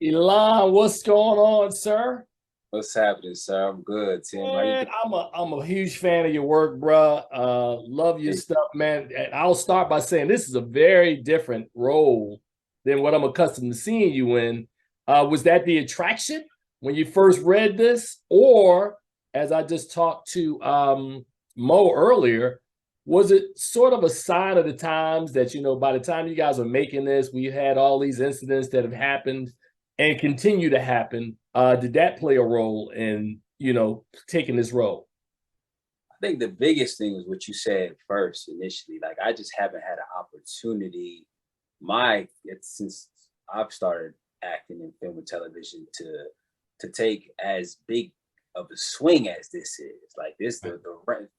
Elon, what's going on, sir? What's happening, sir? I'm good, Tim. How you Man, I'm a huge fan of your work, bro. Love your doing? stuff, man. And I'll start by saying this is a very different role than what I'm accustomed to seeing you in. Was that the attraction when you first read this, or as I just talked to Mo earlier, was it sort of a sign of the times that by the time you guys are making this, we had all these incidents that have happened and continue to happen? Did that play a role in taking this role? I think the biggest thing is what you said first initially. Like I just haven't had an opportunity. Since I've started acting in film and television to take as big of a swing as this is. Like this,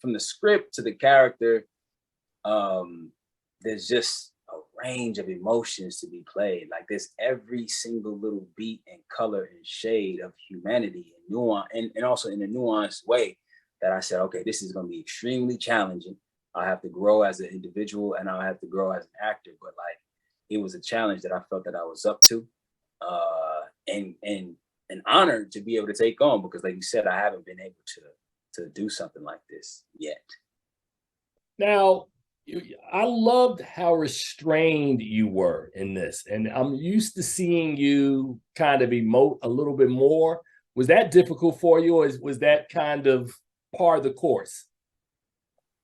from the script to the character, there's just a range of emotions to be played. Like there's every single little beat and color and shade of humanity and nuance, and also in a nuanced way that I said, okay, this is going to be extremely challenging. I have to grow as an individual and I have to grow as an actor. But like, it was a challenge that I felt that I was up to, and an honor to be able to take on because, like you said, I haven't been able to do something like this yet. Now, I loved how restrained you were in this, and I'm used to seeing you kind of emote a little bit more. Was that difficult for you, or was that kind of part of the course?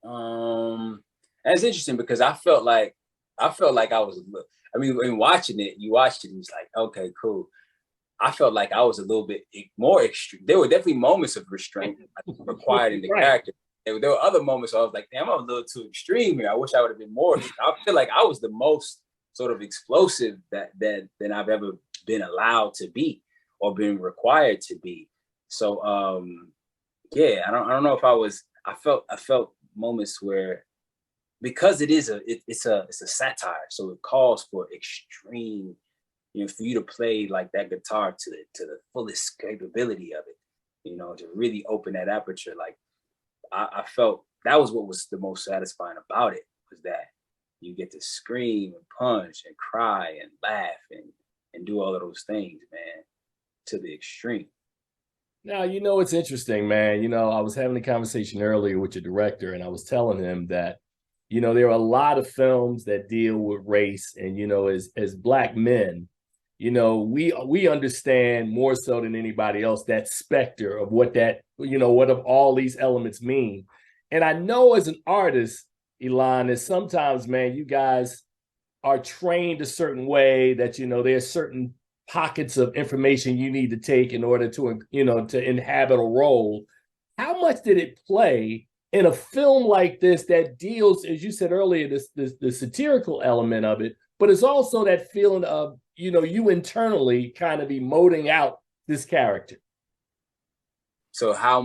Um, that's interesting because I felt like I was. I mean, when watching it, you watched it, and it's like, okay, cool. I felt like I was a little bit more extreme. There were definitely moments of restraint required in the Right. character. There were other moments where I was like, damn, I'm a little too extreme here. I wish I would have been more. I feel like I was the most sort of explosive that than I've ever been allowed to be or been required to be. So yeah, I don't know if I felt moments where because it's a satire, so it calls for extreme, for you to play like that guitar to the fullest capability of it, to really open that aperture. Like I felt that was what was the most satisfying about it was that you get to scream and punch and cry and laugh and do all of those things, man, to the extreme. Now, it's interesting, man. I was having a conversation earlier with your director, and I was telling him that, there are a lot of films that deal with race, and as black men, we understand more so than anybody else that specter of what that, what of all these elements mean. And I know as an artist, Elon, that sometimes, man, you guys are trained a certain way that there's certain pockets of information you need to take in order to inhabit a role. How much did it play in a film like this that deals, as you said earlier, this the satirical element of it, but it's also that feeling of you internally kind of emoting out this character? So how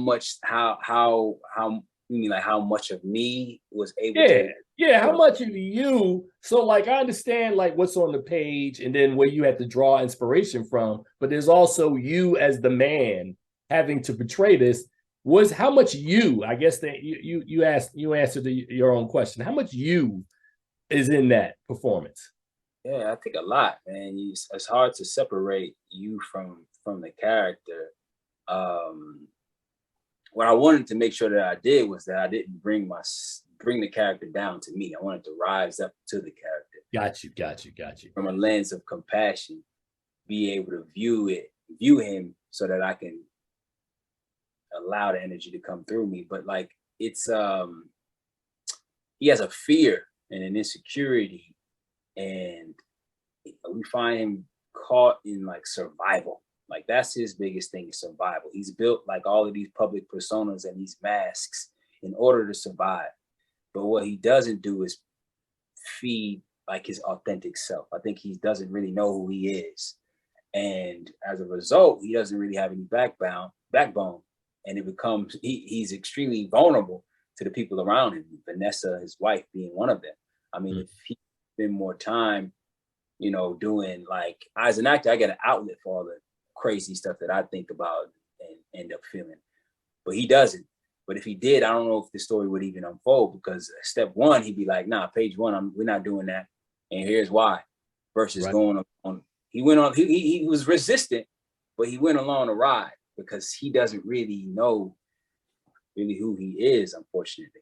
you mean like how much of me was able Yeah, to yeah. How put much of you? So, like, I understand like what's on the page, and then where you have to draw inspiration from. But there's also you as the man having to portray this. Was how much you? I guess that you answered your own question. How much you is in that performance? Yeah, I think a lot, man. It's hard to separate you from the character. Um, what I wanted to make sure that I did was that I didn't bring the character down to me. I wanted to rise up to the character Got you. Got you. Got you. from a lens of compassion, be able to view him, so that I can allow the energy to come through me. But like it's he has a fear and an insecurity, and we find him caught in like survival. Like that's his biggest thing is survival. He's built like all of these public personas and these masks in order to survive. But what he doesn't do is feed like his authentic self. I think he doesn't really know who he is. And as a result, he doesn't really have any backbone. And it becomes he's extremely vulnerable to the people around him, Vanessa, his wife, being one of them. I mean, Mm. if he spend more time doing like as an actor, I get an outlet for all the crazy stuff that I think about and end up feeling. But he doesn't. But if he did, I don't know if the story would even unfold because step one, he'd be like, nah, page one, we're not doing that. And here's why. Versus Right. going on, he went on. He was resistant, but he went along the ride because he doesn't really know really who he is, unfortunately.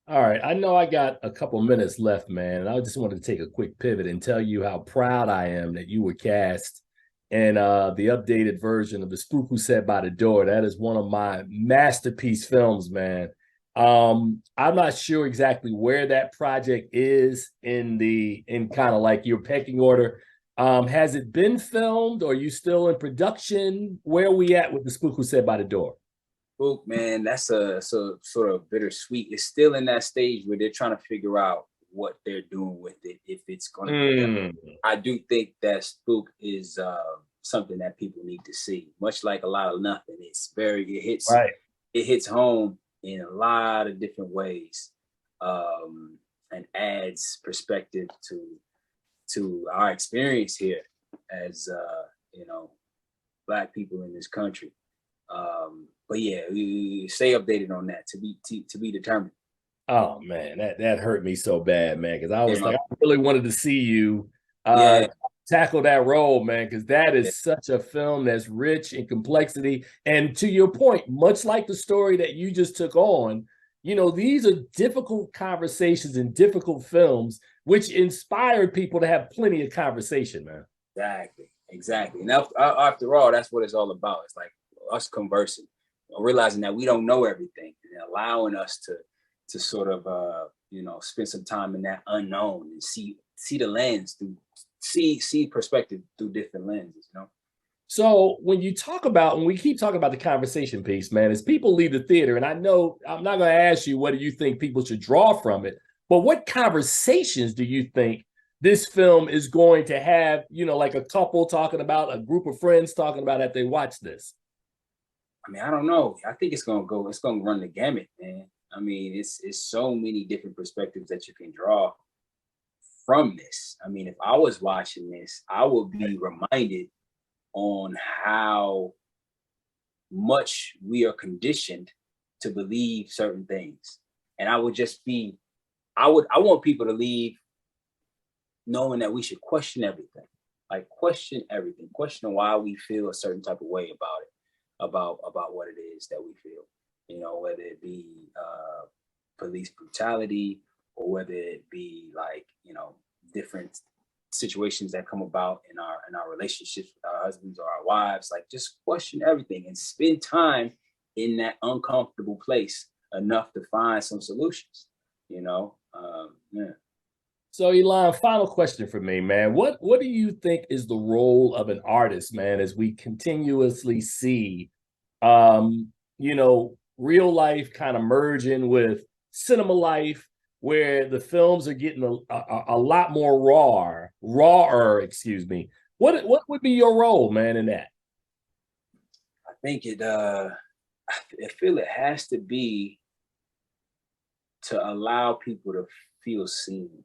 All right. I know I got a couple minutes left, man. And I just wanted to take a quick pivot and tell you how proud I am that you were cast in the updated version of The Spook Who Sat by the Door. That is one of my masterpiece films, man. I'm not sure exactly where that project is in kind of like your pecking order. Has it been filmed or are you still in production? Where are we at with The Spook Who Sat by the Door? Book, man, that's a so sort of bittersweet. It's still in that stage where they're trying to figure out what they're doing with it, if it's going to be. I do think that Spook is something that people need to see. Much like a lot of nothing, Right. it hits home in a lot of different ways, and adds perspective to our experience here as Black people in this country. But yeah, we stay updated on that to be determined. Oh man, that hurt me so bad, man. Because I was Yeah, like, I really wanted to see you yeah, tackle that role, man. Because that yeah, is such a film that's rich in complexity. And to your point, much like the story that you just took on, these are difficult conversations and difficult films, which inspired people to have plenty of conversation, man. exactly. Now, after all, that's what it's all about. It's like us conversing, realizing that we don't know everything, and allowing us to sort of spend some time in that unknown and see the lens through see perspective through different lenses. So when we keep talking about the conversation piece, man, as people leave the theater, and I know I'm not going to ask you what do you think people should draw from it, but what conversations do you think this film is going to have, like a couple talking about, a group of friends talking about as they watch this? I mean, I don't know. I think it's gonna run the gamut, man. I mean, it's so many different perspectives that you can draw from this. I mean, if I was watching this, I would be reminded on how much we are conditioned to believe certain things. And I would just be, I want people to leave knowing that we should question everything. Like question everything, question why we feel a certain type of way about it, about what it is that we feel. Whether it be police brutality or whether it be like different situations that come about in our relationships with our husbands or our wives. Like just question everything and spend time in that uncomfortable place enough to find some solutions. Yeah. So, Elon, final question for me, man. What do you think is the role of an artist, man, as we continuously see, real life kind of merging with cinema life, where the films are getting a lot more rawer, excuse me. What would be your role, man, in that? I think I feel it has to be to allow people to feel seen,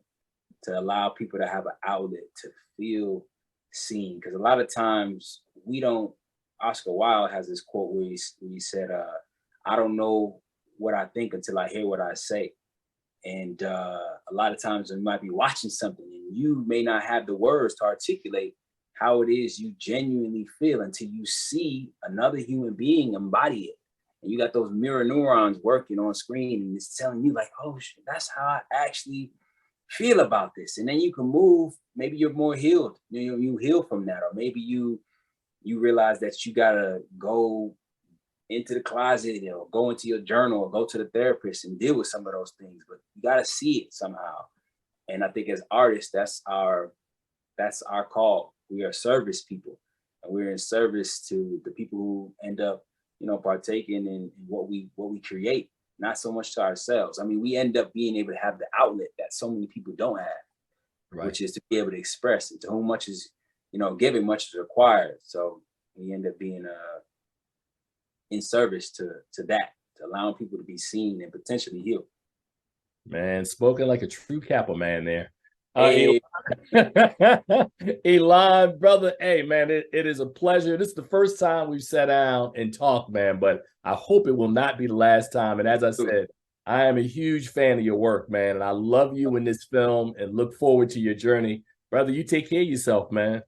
to allow people to have an outlet to feel seen. Because a lot of times we don't. Oscar Wilde has this quote where he said, "I don't know what I think until I hear what I say." And a lot of times we might be watching something and you may not have the words to articulate how it is you genuinely feel until you see another human being embody it. And you got those mirror neurons working on screen and it's telling you like, oh shit, that's how I actually feel about this. And then you can move, maybe you're more healed. You heal from that, or maybe you realize that you gotta go into the closet or go into your journal or go to the therapist and deal with some of those things, but you got to see it somehow. And I think as artists, that's our call. We are service people, and we're in service to the people who end up partaking in what we create, not so much to ourselves. I mean, we end up being able to have the outlet that so many people don't have, Right. which is to be able to express it. To whom much is given, much is required. So we end up being in service to that, to allowing people to be seen and potentially healed. Man, spoken like a true Kappa man there. Hey, Elon, brother, hey, man, it is a pleasure. This is the first time we've sat down and talked, man, but I hope it will not be the last time. And as I said, I am a huge fan of your work, man, and I love you in this film and look forward to your journey. Brother, you take care of yourself, man.